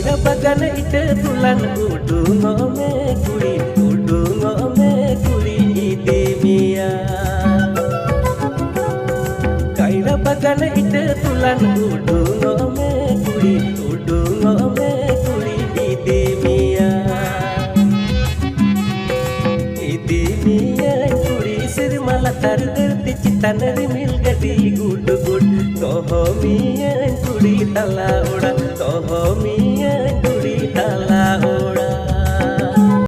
Kaira bagan ite tulan udungo me kuri idi mia. Kaira bagan ite tulan udungo me kuri idi mia. Idi mia kuri sirmala tar derti citan rimil gadi gud gud. Toho mia kuri tala uda toho mia